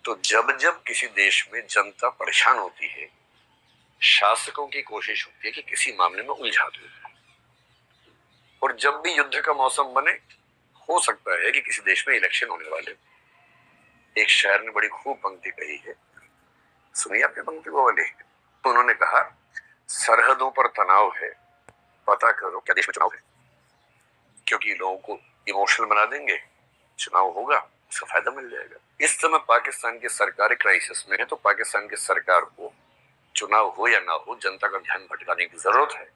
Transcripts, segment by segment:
तो जब जब किसी देश में जनता परेशान होती है, शासकों की कोशिश होती है कि किसी मामले में उलझा दो। और जब भी युद्ध का मौसम बने, हो सकता है कि किसी देश में इलेक्शन होने वाले। एक शायर ने बड़ी खूब पंक्ति कही है, सुनिए आपने पंक्ति वो वाली। तो उन्होंने कहा, सरहदों पर तनाव है, पता करो क्या देश में चुनाव है। क्योंकि लोगों को इमोशनल बना देंगे, चुनाव होगा, उसका फायदा मिल जाएगा। इस समय पाकिस्तान की सरकार क्राइसिस में है, तो पाकिस्तान की सरकार को चुनाव हो या ना हो, जनता का ध्यान भटकाने की जरूरत है,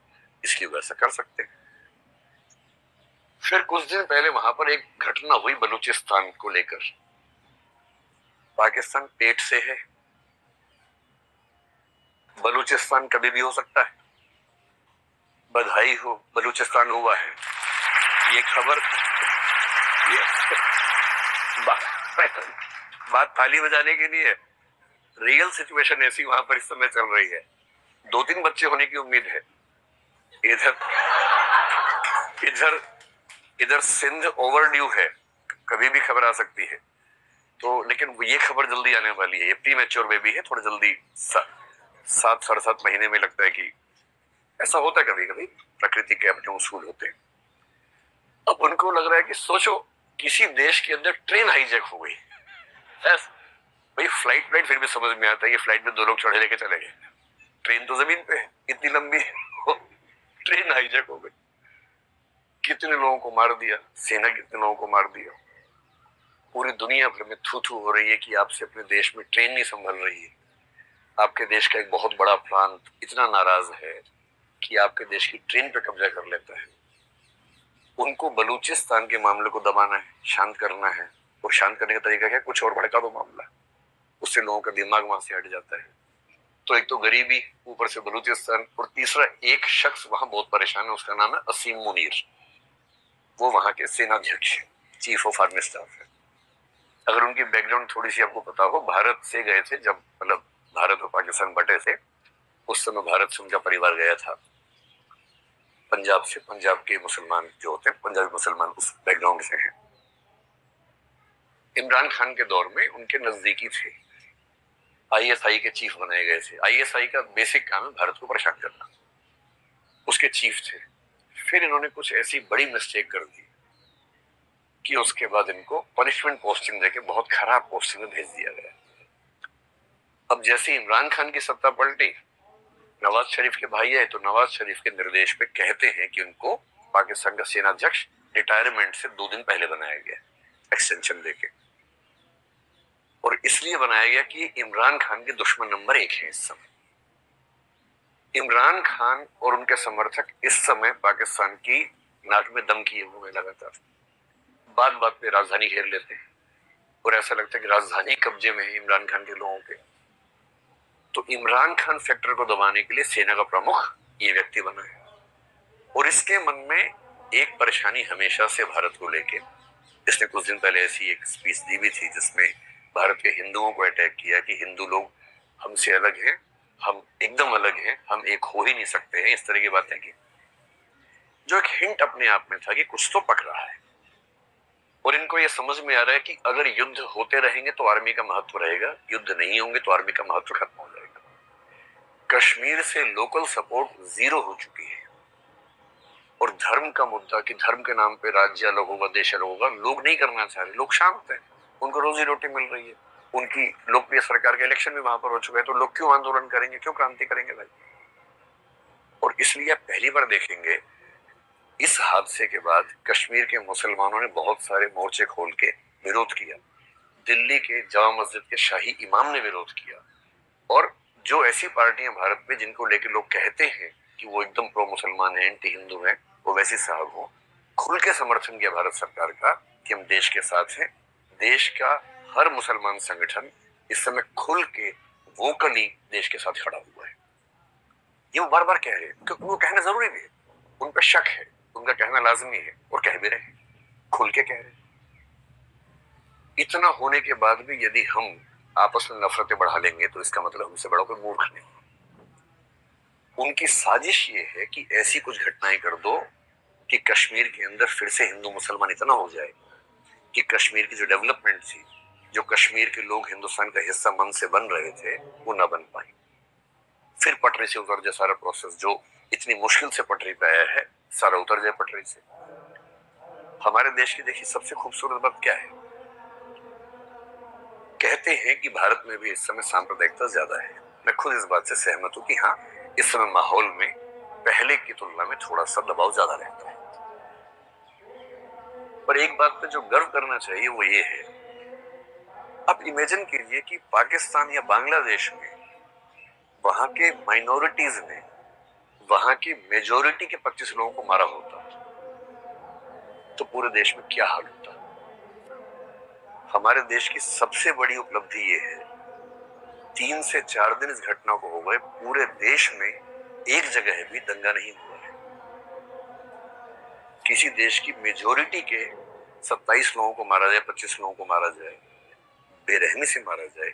इसलिए वैसा कर सकते हैं। फिर कुछ दिन पहले वहां पर एक घटना हुई बलूचिस्तान को लेकर। पाकिस्तान पेट से है, बलूचिस्तान कभी भी हो सकता है। बधाई हो, बलूचिस्तान हुआ है। ये खबर ये बात ताली बजाने की नहीं है, रियल सिचुएशन ऐसी वहां पर इस समय चल रही है। 2-3 बच्चे होने की उम्मीद है। इधर इधर इधर सिंध ओवरड्यू है, कभी भी खबर आ सकती है। तो लेकिन ये खबर जल्दी आने वाली है। ये प्रीमेच्योर बेबी है, थोड़ा जल्दी 7-7.5 महीने में लगता है कि ऐसा होता है। कभी कभी प्रकृति के अपने उसूल होते हैं। अब उनको लग रहा है कि सोचो किसी देश के अंदर ट्रेन हाईजैक हो गई। भाई फ्लाइट फिर भी समझ में आता है कि फ्लाइट में 2 लोग चढ़े लेके चले गए, ट्रेन तो जमीन पे है, इतनी लंबी ट्रेन हाईजैक हो गई। कितने लोगों को मार दिया, सेना कितने लोगों को मार दिया। पूरी दुनिया भर में थू थू हो रही है कि आपसे अपने देश में ट्रेन नहीं संभल रही है। आपके देश का एक बहुत बड़ा प्रांत इतना नाराज है कि आपके देश की ट्रेन पे कब्जा कर लेता है। उनको बलूचिस्तान के मामले को दबाना है, शांत करना है। और शांत करने का तरीका क्या, कुछ और भड़का दो मामला, उससे लोगों का दिमाग वहां से हट जाता है। तो एक तो गरीबी, ऊपर से बलूचिस्तान, और तीसरा एक शख्स वहां बहुत परेशान है, उसका नाम है असीम मुनीर। वो वहां के सेनाध्यक्ष, चीफ ऑफ आर्मी स्टाफ है। अगर उनकी बैकग्राउंड थोड़ी सी आपको पता हो, भारत से गए थे जब, मतलब भारत और पाकिस्तान बटे थे, उस समय भारत से उनका परिवार गया था पंजाब से। पंजाब के मुसलमान जो होते हैं, पंजाबी मुसलमान, उस बैकग्राउंड से हैं। इमरान खान के दौर में उनके नजदीकी थे, आईएसआई के चीफ बनाए गए थे। आईएसआई का बेसिक काम है भारत को परेशान करना, उसके चीफ थे। फिर इन्होंने कुछ ऐसी बड़ी मिस्टेक कर दी कि उसके बाद इनको पनिशमेंट पोस्टिंग देके बहुत खराब पोस्टिंग में भेज दिया गया। अब जैसे इमरान खान की सत्ता पलटी, नवाज शरीफ के भाई है, तो नवाज शरीफ के निर्देश पे कहते हैं कि उनको पाकिस्तान का सेनाध्यक्ष रिटायरमेंट से 2 दिन पहले बनाया गया, एक्सटेंशन देके। और इसलिए बनाया गया कि इमरान खान के दुश्मन नंबर 1 है इस समय। इमरान खान और उनके समर्थक इस समय पाकिस्तान की नाक में दम किए हुए लगातार, बात बात पे राजधानी घेर लेते हैं और ऐसा लगता है कि राजधानी कब्जे में है इमरान खान के लोगों के। तो इमरान खान फैक्टर को दबाने के लिए सेना का प्रमुख ये व्यक्ति बना है। और इसके मन में एक परेशानी हमेशा से भारत को लेके, इसने कुछ दिन पहले ऐसी एक स्पीच दी भी थी जिसमें भारत के हिंदुओं को अटैक किया कि हिंदू लोग हमसे अलग हैं, हम एकदम अलग हैं, हम एक हो ही नहीं सकते हैं, इस तरह की बातें की। जो एक हिंट अपने आप में था कि कुछ तो पक रहा है। और इनको यह समझ में आ रहा है कि अगर युद्ध होते रहेंगे तो आर्मी का महत्व रहेगा, युद्ध नहीं होंगे तो आर्मी का महत्व खत्म हो जाएगा। कश्मीर से लोकल सपोर्ट 0 हो चुकी है। और धर्म का मुद्दा कि धर्म के नाम पे राज्य अलग होगा, देश अलग होगा, लोग नहीं करना चाह रहे। लोग शांत हैं, उनको रोजी रोटी मिल रही है, उनकी लोकप्रिय सरकार का इलेक्शन भी वहां पर हो चुका है। तो लोग क्यों आंदोलन करेंगे, क्यों क्रांति करेंगे भाई। और इसलिए आप पहली बार देखेंगे इस हादसे के बाद कश्मीर के मुसलमानों ने बहुत सारे मोर्चे खोल के विरोध किया। दिल्ली के जामा मस्जिद के शाही इमाम ने विरोध किया। और जो ऐसी पार्टियां भारत में जिनको लेकर लोग कहते हैं कि वो एकदम प्रो मुसलमान है, एंटी हिंदू है, वो वैसी साहब हो, खुल के समर्थन किया भारत सरकार का कि हम देश के साथ हैं। देश का हर मुसलमान संगठन इस समय खुल के वोकली देश के साथ खड़ा हुआ है। ये वो बार बार कह रहे हैं क्योंकि वो कहना जरूरी भी है, उन पर शक है, उनका कहना लाजमी है, और कह भी रहे हैं, खुल के कह रहे हैं। इतना होने के बाद भी यदि हम आपस में नफरतें बढ़ा लेंगे तो इसका मतलब हमसे बड़ा कोई मूर्ख नहीं। उनकी साजिश ये है कि ऐसी कुछ घटनाएं कर दो कि कश्मीर के अंदर फिर से हिंदू मुसलमान इतना हो जाए कि कश्मीर की जो डेवलपमेंट थी, जो कश्मीर के लोग हिंदुस्तान का हिस्सा मन से बन रहे थे वो ना बन पाए। फिर पटरी से उतर जाए सारा प्रोसेस, जो इतनी मुश्किल से पटरी पे आया है सारा उतर जाए पटरी से। हमारे देश की देखिए सबसे खूबसूरत बात क्या है, कहते हैं कि भारत में भी इस समय सांप्रदायिकता ज्यादा है। मैं खुद इस बात से सहमत हूं कि हाँ, इस समय माहौल में पहले की तुलना में थोड़ा सा दबाव ज्यादा रहता है। पर एक बात पे जो गर्व करना चाहिए वो ये है, आप इमेजिन कीजिए कि पाकिस्तान या बांग्लादेश में वहां के माइनॉरिटीज ने वहां की मेजोरिटी के 25 लोगों को मारा होता तो पूरे देश में क्या हाल होता। हमारे देश की सबसे बड़ी उपलब्धि ये है, 3 से 4 दिन इस घटना को हो गए, पूरे देश में एक जगह भी दंगा नहीं हुआ है। किसी देश की मेजोरिटी के 27 लोगों को मारा जाए, 25 लोगों को मारा जाए, बेरहमी से मारा जाए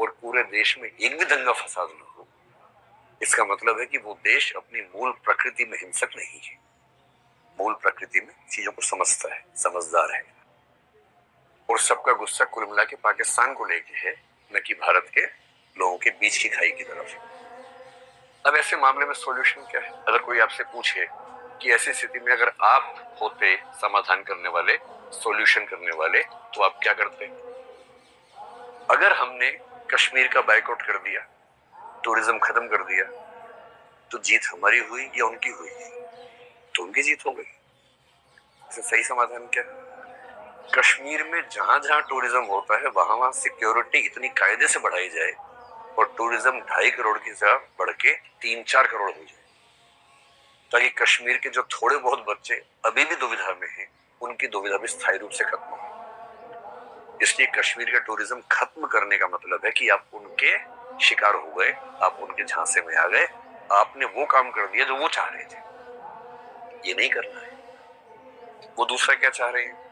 और पूरे देश में एक भी दंगा फसाद न हो, इसका मतलब है कि वो देश अपनी मूल प्रकृति में हिंसक नहीं है, मूल प्रकृति में चीजों को समझता है, समझदार है। और सबका गुस्सा कुल मिला के पाकिस्तान को लेके है, न कि भारत के लोगों के बीच की खाई की तरफ। अब ऐसे मामले में सॉल्यूशन क्या है? अगर कोई आपसे पूछे कि ऐसी स्थिति में अगर आप होते समाधान करने वाले, सॉल्यूशन करने वाले, तो आप क्या करते? अगर हमने कश्मीर का बायकॉट कर दिया, टूरिज्म खत्म कर दिया, तो जीत हमारी हुई या उनकी हुई? तो उनकी जीत हो गई। इससे सही समाधान क्या? कश्मीर में जहां जहां टूरिज्म होता है वहां वहां सिक्योरिटी इतनी कायदे से बढ़ाई जाए और टूरिज्म 2.5 करोड़ की जगह बढ़ के 3-4 करोड़ हो जाए, ताकि कश्मीर के जो थोड़े बहुत बच्चे अभी भी दुविधा में हैं, उनकी दुविधा भी स्थायी रूप से खत्म हो। इसलिए कश्मीर का टूरिज्म खत्म करने का मतलब है कि आप उनके शिकार हो गए, आप उनके झांसे में आ गए, आपने वो काम कर दिया जो वो चाह रहे थे। ये नहीं करना है। वो दूसरा क्या चाह रहे हैं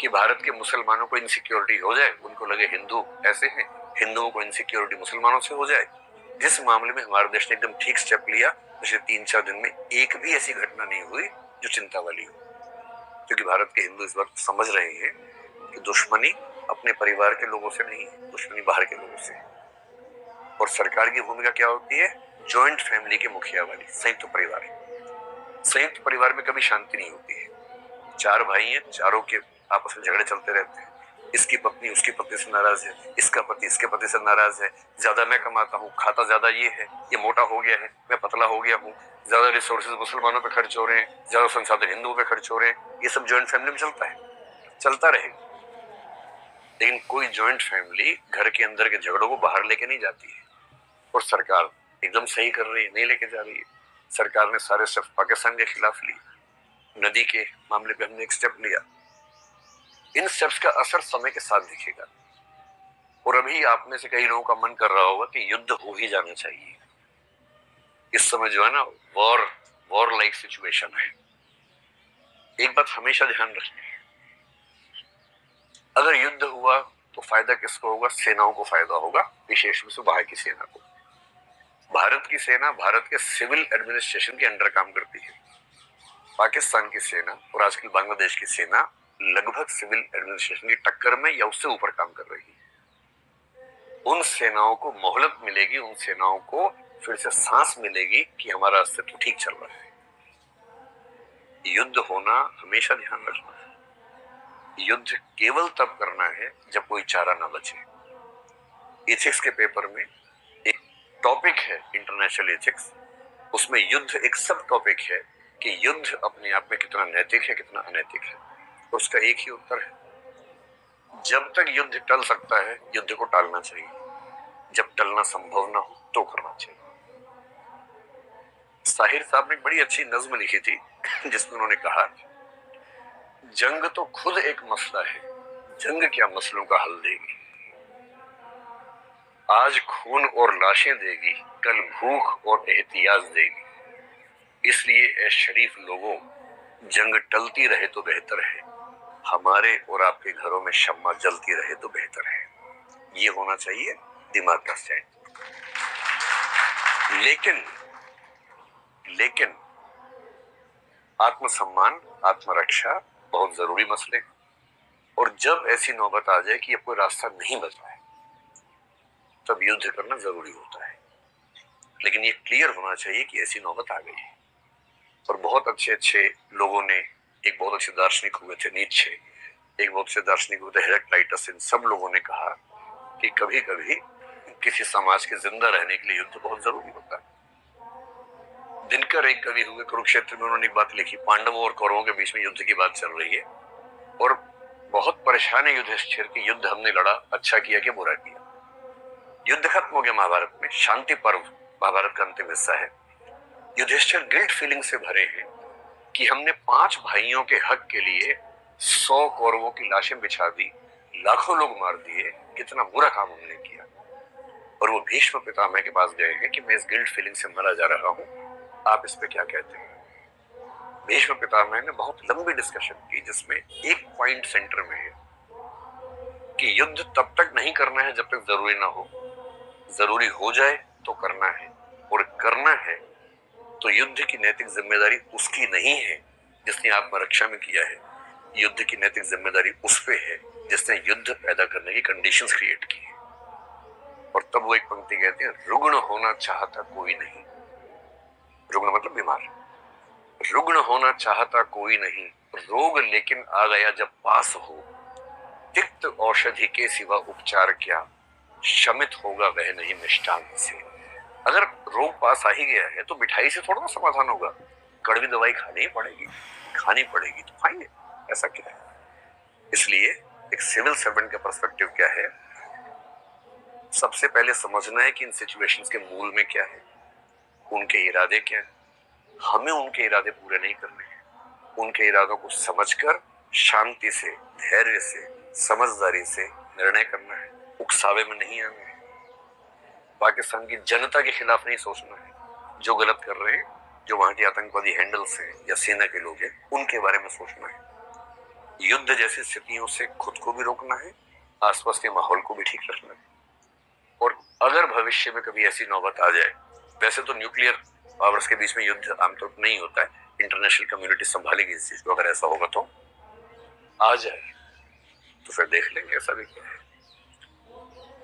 कि भारत के मुसलमानों को इनसिक्योरिटी हो जाए, उनको लगे हिंदू ऐसे हैं, हिंदुओं को इनसिक्योरिटी मुसलमानों से हो जाए। जिस मामले में हमारे देश ने एकदम ठीक स्टेप लिया, पिछले 3-4 दिन में एक भी ऐसी घटना नहीं हुई जो चिंता वाली हो, क्योंकि भारत के हिंदू इस वक्त समझ रहे हैं कि दुश्मनी अपने परिवार के लोगों से नहीं है, दुश्मनी बाहर के लोगों से। और सरकार की भूमिका क्या होती है? ज्वाइंट फैमिली के मुखिया वाली, संयुक्त परिवार। संयुक्त परिवार में कभी शांति नहीं होती है। 4 भाई हैं, चारों के आपस में झगड़े चलते रहते हैं। इसकी पत्नी उसकी पत्नी से नाराज है, इसका पति इसके पति से नाराज है, ज्यादा मैं कमाता हूँ, खाता ज्यादा ये है, ये मोटा हो गया है, मैं पतला हो गया हूँ, ज्यादा रिसोर्सेज मुसलमानों पे खर्च हो रहे हैं, ज्यादा संसाधन हिंदुओं पे खर्च हो रहे हैं। ये सब ज्वाइंट फैमिली में चलता है, चलता रहेगा। लेकिन कोई ज्वाइंट फैमिली घर के अंदर के झगड़ों को बाहर लेके नहीं जाती है। और सरकार एकदम सही कर रही है, नहीं लेके जा रही है। सरकार ने सारे स्टेप्स पाकिस्तान के खिलाफ लिए। नदी के मामले पे हमने एक स्टेप लिया। इन स्टेप्स का असर समय के साथ दिखेगा। और अभी आप में से कई लोगों का मन कर रहा होगा कि युद्ध हो ही जाना चाहिए। इस समय जो है ना, वॉर लाइक सिचुएशन है। एक बात हमेशा ध्यान रखनी है, अगर युद्ध हुआ तो फायदा किसको होगा? सेनाओं को फायदा होगा, विशेष रूप से बाहर की सेना को। भारत की सेना भारत के सिविल एडमिनिस्ट्रेशन के अंडर काम करती है। पाकिस्तान की सेना और आजकल बांग्लादेश की सेना लगभग सिविल एडमिनिस्ट्रेशन की टक्कर में या उससे ऊपर काम कर रही है। उन सेनाओं को मोहलत मिलेगी, उन सेनाओं को फिर से सांस मिलेगी कि हमारा अस्तित्व ठीक चल रहा है। युद्ध होना हमेशा ध्यान रखना है, युद्ध केवल तब करना है जब कोई चारा ना बचे। एथिक्स के पेपर में एक टॉपिक है इंटरनेशनल एथिक्स, उसमें युद्ध एक सब टॉपिक है कि युद्ध अपने आप में कितना नैतिक है, कितना अनैतिक है। उसका एक ही उत्तर है, जब तक युद्ध टल सकता है युद्ध को टालना चाहिए, जब टलना संभव ना हो तो करना चाहिए। साहिर साहब ने एक बड़ी अच्छी नज्म लिखी थी जिसमें उन्होंने कहा, जंग तो खुद एक मसला है, जंग क्या मसलों का हल देगी। आज खून और लाशें देगी, कल भूख और एहतियाज देगी। इसलिए ए शरीफ लोगों, जंग टलती रहे तो बेहतर है, हमारे और आपके घरों में शम्मा जलती रहे तो बेहतर है। ये होना चाहिए दिमाग का स्टैंड। लेकिन आत्मसम्मान, आत्मरक्षा बहुत जरूरी मसले। और जब ऐसी नौबत आ जाए कि अब कोई रास्ता नहीं बचा है, तब युद्ध करना जरूरी होता है। लेकिन ये क्लियर होना चाहिए कि ऐसी नौबत आ गई है। और बहुत अच्छे अच्छे लोगों ने, एक बहुत अच्छे दार्शनिक हुए थे नीत्शे, एक बहुत अच्छे दार्शनिक हुए थे हेराक्लाइटस, इन सब लोगों ने कहा कि कभी कभी किसी समाज के जिंदा रहने के लिए युद्ध बहुत जरूरी होता है। दिनकर एक कवि हुए कुरुक्षेत्र में, उन्होंने एक बात लिखी, पांडवों और कौरवों के बीच में युद्ध की बात चल रही है और बहुत परेशान है युधिष्ठिर कि युद्ध हमने लड़ा, अच्छा किया कि बुरा किया। युद्ध खत्म हो गया महाभारत में, शांति पर्व महाभारत का अंतिम हिस्सा है। युधिष्ठिर गिल्ट फीलिंग से भरे हैं कि हमने 5 भाइयों के हक के लिए 100 कौरवों की लाशें बिछा दी, लाखों लोग मार दिए, कितना बुरा काम हमने किया। और वो भीष्म पितामह के पास गए हैं कि मैं इस गिल्ट फीलिंग से मरा जा रहा हूं, आप इस पे क्या कहते हैं। भीष्म पितामह ने बहुत लंबी डिस्कशन की, जिसमें एक पॉइंट सेंटर में है कि युद्ध तब तक नहीं करना है जब तक जरूरी ना हो, जरूरी हो जाए तो करना है, और करना है तो युद्ध की नैतिक जिम्मेदारी उसकी नहीं है जिसने आत्मरक्षा में किया है, युद्ध की नैतिक जिम्मेदारी उस पे है जिसने युद्ध पैदा करने की कंडीशंस क्रिएट की है। और तब वो एक पंक्ति कहते हैं, रुग्ण होना चाहता कोई नहीं, रुग्ण मतलब बीमार, रुग्ण होना चाहता कोई नहीं, रोग लेकिन आ गया जब पास हो, तिक्त औषधि के सिवा उपचार क्या, शमित होगा वह नहीं मिष्टान से। अगर रोग पास आ ही गया है तो मिठाई से थोड़ा ना समाधान होगा, कड़वी दवाई खानी पड़ेगी तो खाएंगे, ऐसा क्या है। इसलिए एक सिविल सर्वेंट का पर्सपेक्टिव क्या है, सबसे पहले समझना है कि इन सिचुएशंस के मूल में क्या है, उनके इरादे क्या है, हमें उनके इरादे पूरे नहीं करने हैं, उनके इरादों को समझकर शांति से, धैर्य से, समझदारी से निर्णय करना है, उकसावे में नहीं आना है, पाकिस्तान की जनता के खिलाफ नहीं सोचना है, जो गलत कर रहे हैं, जो वहां के आतंकवादी हैंडल्स हैं या सेना के लोग हैं, उनके बारे में सोचना है। युद्ध जैसी स्थितियों से खुद को भी रोकना है, आसपास के माहौल को भी ठीक रखना है। और अगर भविष्य में कभी ऐसी नौबत आ जाए, वैसे तो न्यूक्लियर पावर्स के बीच में युद्ध आमतौर पर नहीं होता है, इंटरनेशनल कम्युनिटी संभालेगी इस चीज को, अगर ऐसा होगा तो आ जाए तो फिर देख लेंगे ऐसा भी क्या है।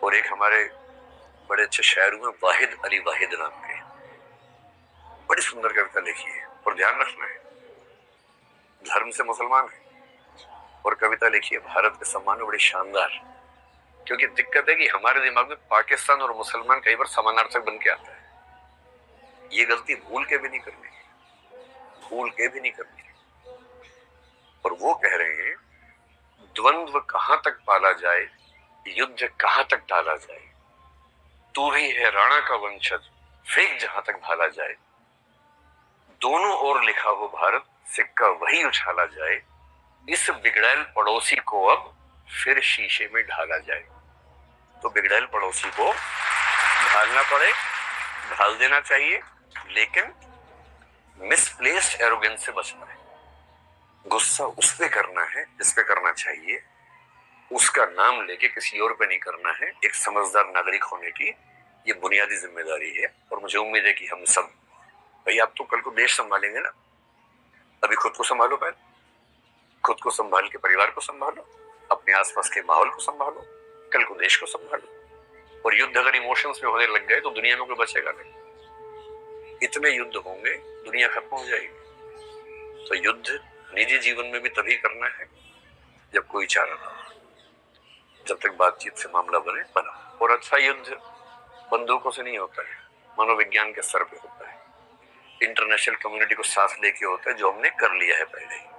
और एक हमारे बड़े अच्छे शायर हुए वाहिद अली वाहिद नाम के, बड़ी सुंदर कविता लिखी है, और ध्यान रखना है धर्म से मुसलमान है, और कविता लिखी है भारत के सम्मान में, बड़ी शानदार। क्योंकि दिक्कत है कि हमारे दिमाग में पाकिस्तान और मुसलमान कई बार समानार्थक बन के आता है, ये गलती भूल के भी नहीं करनी, और वो कह रहे हैं, द्वंद्व कहां तक पाला जाए, युद्ध कहां तक टाला जाए, तू भी है राणा का वंशज, फेंक जहां तक भाला जाए, दोनों ओर लिखा हो भारत, सिक्का वही उछाला जाए, इस बिगड़ैल पड़ोसी को अब फिर शीशे में ढाला जाए। तो बिगड़ैल पड़ोसी को ढालना पड़े, ढाल देना चाहिए, लेकिन मिसप्लेस्ड एरोगेंस से बचना है। गुस्सा उस पे करना है जिस पे करना चाहिए, उसका नाम लेके किसी और पे नहीं करना है। एक समझदार नागरिक होने की ये बुनियादी जिम्मेदारी है, और मुझे उम्मीद है कि हम सब, भाई आप तो कल को देश संभालेंगे ना, अभी खुद को संभालो, पहले खुद को संभाल के परिवार को संभालो, अपने आसपास के माहौल को संभालो, कल को देश को संभालो। और युद्ध अगर इमोशंस में होने लग गए तो दुनिया में कोई बचेगा नहीं, इतने युद्ध होंगे, दुनिया खत्म हो जाएगी। तो युद्ध निजी जीवन में भी तभी करना है जब कोई चारा ना हो, जब तक बातचीत से मामला बना। और अच्छा युद्ध बंदूकों से नहीं होता है, मनोविज्ञान के स्तर पे होता है, इंटरनेशनल कम्युनिटी को साथ लेके होता है, जो हमने कर लिया है पहले ही।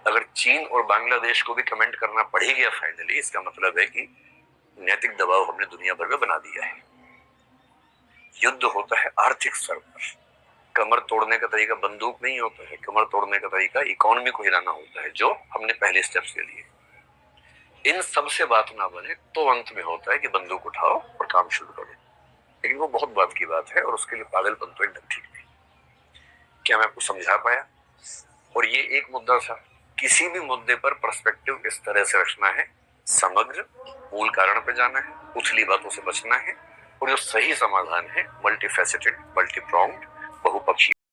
अगर चीन और बांग्लादेश को भी कमेंट करना पड़ ही गया फाइनली, इसका मतलब है कि नैतिक दबाव हमने दुनिया भर में बना दिया है। युद्ध होता है आर्थिक स्तर पर, कमर तोड़ने का तरीका बंदूक नहीं होता है, कमर तोड़ने का तरीका इकोनॉमी को हिलाना होता है, जो हमने पहले स्टेप्स ले लिए। इन सब से बात ना बने तो अंत में होता है कि बंदूक उठाओ और काम शुरू करो, लेकिन वो बहुत बात की बात है, और उसके लिए पागलपन तो एकदम ठीक नहीं। क्या मैं आपको समझा पाया? और ये एक मुद्दा था, किसी भी मुद्दे पर पर्सपेक्टिव इस तरह से रखना है, समग्र मूल कारण पे जाना है, उछली बातों से बचना है, और जो सही समाधान है मल्टीफेसेटेड, मल्टीप्रॉन्ग्ड, बहुपक्षीय